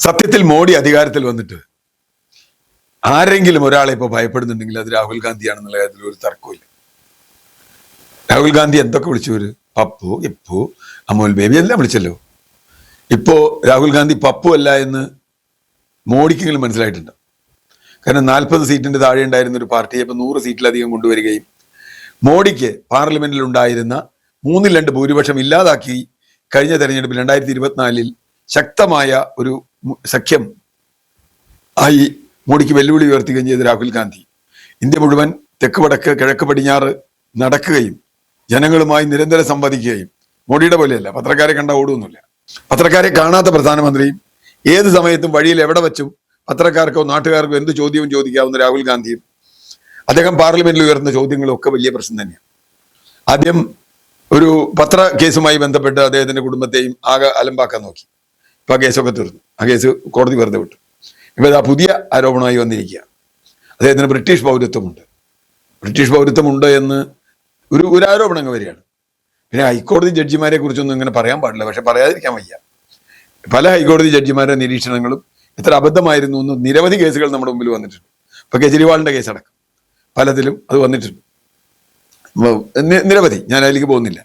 സത്യത്തിൽ മോഡി അധികാരത്തിൽ വന്നിട്ട് ആരെങ്കിലും ഒരാളെ ഇപ്പൊ ഭയപ്പെടുന്നുണ്ടെങ്കിൽ അത് രാഹുൽ ഗാന്ധിയാണെന്നുള്ള കാര്യത്തിൽ ഒരു തർക്കമില്ല. രാഹുൽ ഗാന്ധി എന്തൊക്കെ വിളിച്ചു, പപ്പു, എപ്പു, അമോൽ ബേബി എല്ലാം വിളിച്ചല്ലോ. ഇപ്പോ രാഹുൽ ഗാന്ധി പപ്പു അല്ല എന്ന് മോഡിക്കെങ്കിലും മനസ്സിലായിട്ടുണ്ട്. കാരണം 40 സീറ്റിന്റെ താഴെ ഉണ്ടായിരുന്ന ഒരു പാർട്ടിയെ ഇപ്പൊ 100 സീറ്റിലധികം കൊണ്ടുവരികയും മോഡിക്ക് പാർലമെന്റിൽ ഉണ്ടായിരുന്ന 3-2 ഭൂരിപക്ഷം ഇല്ലാതാക്കി കഴിഞ്ഞ തെരഞ്ഞെടുപ്പിൽ 2024 ശക്തമായ ഒരു സഖ്യം ആയി മോഡിക്ക് വെല്ലുവിളി ഉയർത്തുകയും ചെയ്ത രാഹുൽ ഗാന്ധി ഇന്ത്യ മുഴുവൻ തെക്ക് വടക്ക് കിഴക്ക് പടിഞ്ഞാറ് നടക്കുകയും ജനങ്ങളുമായി നിരന്തരം സംവദിക്കുകയും, മോഡിയുടെ പോലെയല്ല പത്രക്കാരെ കണ്ട ഓടുന്നില്ല. പത്രക്കാരെ കാണാത്ത പ്രധാനമന്ത്രിയും ഏത് സമയത്തും വഴിയിൽ എവിടെ വെച്ചും പത്രക്കാർക്കോ നാട്ടുകാർക്കോ എന്ത് ചോദ്യവും ചോദിക്കാവുന്ന രാഹുൽ ഗാന്ധിയും അദ്ദേഹം പാർലമെന്റിൽ ഉയർന്ന ചോദ്യങ്ങളും ഒക്കെ വലിയ പ്രശ്നം തന്നെയാണ്. ആദ്യം ഒരു പത്ര കേസുമായി ബന്ധപ്പെട്ട് അദ്ദേഹത്തിന്റെ കുടുംബത്തെയും ആകെ അലമ്പാക്കാൻ നോക്കി. ഇപ്പൊ ആ കേസൊക്കെ തീർന്നു. ആ കേസ് കോടതി വെറുതെ വിട്ടു. ഇപ്പൊ ഇതാ പുതിയ ആരോപണമായി വന്നിരിക്കുക. അദ്ദേഹത്തിന് ബ്രിട്ടീഷ് പൗരത്വമുണ്ട് എന്ന് ഒരു ആരോപണം വരികയാണ്. പിന്നെ ഹൈക്കോടതി ജഡ്ജിമാരെ കുറിച്ചൊന്നും ഇങ്ങനെ പറയാൻ പാടില്ല, പക്ഷെ പറയാതിരിക്കാൻ വയ്യ. പല ഹൈക്കോടതി ജഡ്ജിമാരുടെ നിരീക്ഷണങ്ങളും എത്ര അബദ്ധമായിരുന്നു എന്ന് നിരവധി കേസുകൾ നമ്മുടെ മുമ്പിൽ വന്നിട്ടുണ്ട്. ഇപ്പൊ കേജ്രിവാളിന്റെ കേസടക്കം പലതിലും അത് വന്നിട്ടുണ്ട്. നിരവധി, ഞാൻ അതിലേക്ക് പോകുന്നില്ല.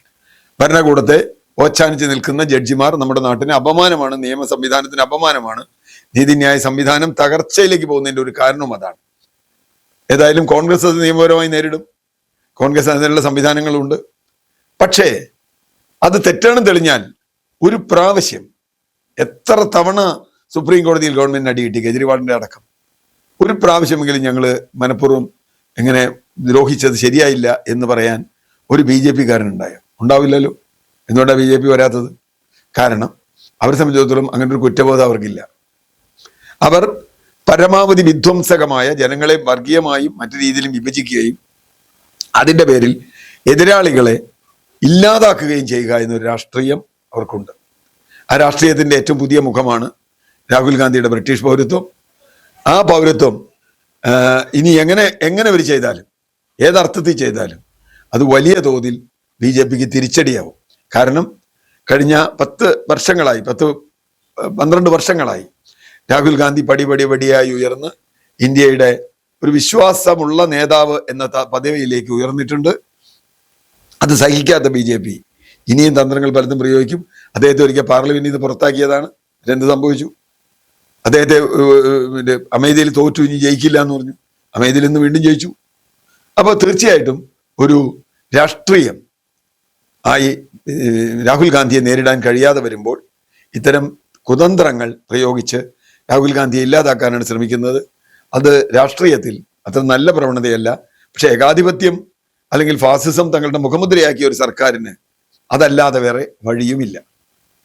ഭരണകൂടത്തെ ഓച്ചാനിച്ച് നിൽക്കുന്ന ജഡ്ജിമാർ നമ്മുടെ നാട്ടിന് അപമാനമാണ്, നിയമ സംവിധാനത്തിന് അപമാനമാണ്. നീതിന്യായ സംവിധാനം തകർച്ചയിലേക്ക് പോകുന്നതിന്റെ ഒരു കാരണവും അതാണ്. ഏതായാലും കോൺഗ്രസ് അത് നിയമപരമായി നേരിടും. കോൺഗ്രസ് അതിനുള്ള സംവിധാനങ്ങളുണ്ട്. പക്ഷേ അത് തെറ്റാണെന്ന് തെളിഞ്ഞാൽ ഒരു പ്രാവശ്യം എത്ര തവണ സുപ്രീം കോടതിയിൽ ഗവൺമെന്റിന് അടി കിട്ടി, കേജ്രിവാളിന്റെ അടക്കം. ഒരു പ്രാവശ്യമെങ്കിലും ഞങ്ങള് മനഃപൂർവ്വം എങ്ങനെ ദ്രോഹിച്ചത് ശരിയായില്ല എന്ന് പറയാൻ ഒരു BJP കാരനുണ്ടായോ? ഉണ്ടാവില്ലല്ലോ. എന്തുകൊണ്ടാണ് BJP വരാത്തത്? കാരണം അവരെ സംബന്ധിച്ചിടത്തോളം അങ്ങനെ ഒരു കുറ്റബോധം അവർക്കില്ല. അവർ പരമാവധി വിധ്വംസകമായ ജനങ്ങളെ വർഗീയമായും മറ്റു രീതിയിലും വിഭജിക്കുകയും അതിന്റെ പേരിൽ എതിരാളികളെ ഇല്ലാതാക്കുകയും ചെയ്യുക എന്നൊരു രാഷ്ട്രീയം അവർക്കുണ്ട്. ആ രാഷ്ട്രീയത്തിന്റെ ഏറ്റവും പുതിയ മുഖമാണ് രാഹുൽ ഗാന്ധിയുടെ ബ്രിട്ടീഷ് പൗരത്വം. ആ പൗരത്വം ഇനി എങ്ങനെ അവർ ചെയ്താലും, ഏതർത്ഥത്തിൽ ചെയ്താലും അത് വലിയ തോതിൽ BJPക്ക് തിരിച്ചടിയാവും. കാരണം കഴിഞ്ഞ 12 വർഷങ്ങളായി രാഹുൽ ഗാന്ധി പടിയായി ഉയർന്ന് ഇന്ത്യയുടെ ഒരു വിശ്വാസമുള്ള നേതാവ് എന്ന പദവിയിലേക്ക് ഉയർന്നിട്ടുണ്ട്. അത് സഹിക്കാത്ത BJP ഇനിയും തന്ത്രങ്ങൾ പലതും പ്രയോഗിക്കും. അദ്ദേഹത്തെ ഒരിക്കൽ പാർലമെന്റിൽ നിന്ന് പുറത്താക്കിയതാണ്. എന്ത് സംഭവിച്ചു? അദ്ദേഹത്തെ അമേഠിയിൽ തോറ്റു, ഇനി ജയിക്കില്ല എന്ന് പറഞ്ഞു. അമേഠിയിൽ നിന്ന് വീണ്ടും ജയിച്ചു. അപ്പോൾ തീർച്ചയായിട്ടും ഒരു രാഷ്ട്രീയം ആയി രാഹുൽ ഗാന്ധിയെ നേരിടാൻ കഴിയാതെ വരുമ്പോൾ ഇത്തരം കുതന്ത്രങ്ങൾ പ്രയോഗിച്ച് രാഹുൽ ഗാന്ധിയെ ഇല്ലാതാക്കാനാണ് ശ്രമിക്കുന്നത്. അത് രാഷ്ട്രീയത്തിൽ അത്ര നല്ല പ്രവണതയല്ല. പക്ഷെ ഏകാധിപത്യം അല്ലെങ്കിൽ ഫാസിസം തങ്ങളുടെ മുഖമുദ്രയാക്കിയ ഒരു സർക്കാരിന് അതല്ലാതെ വേറെ വഴിയുമില്ല.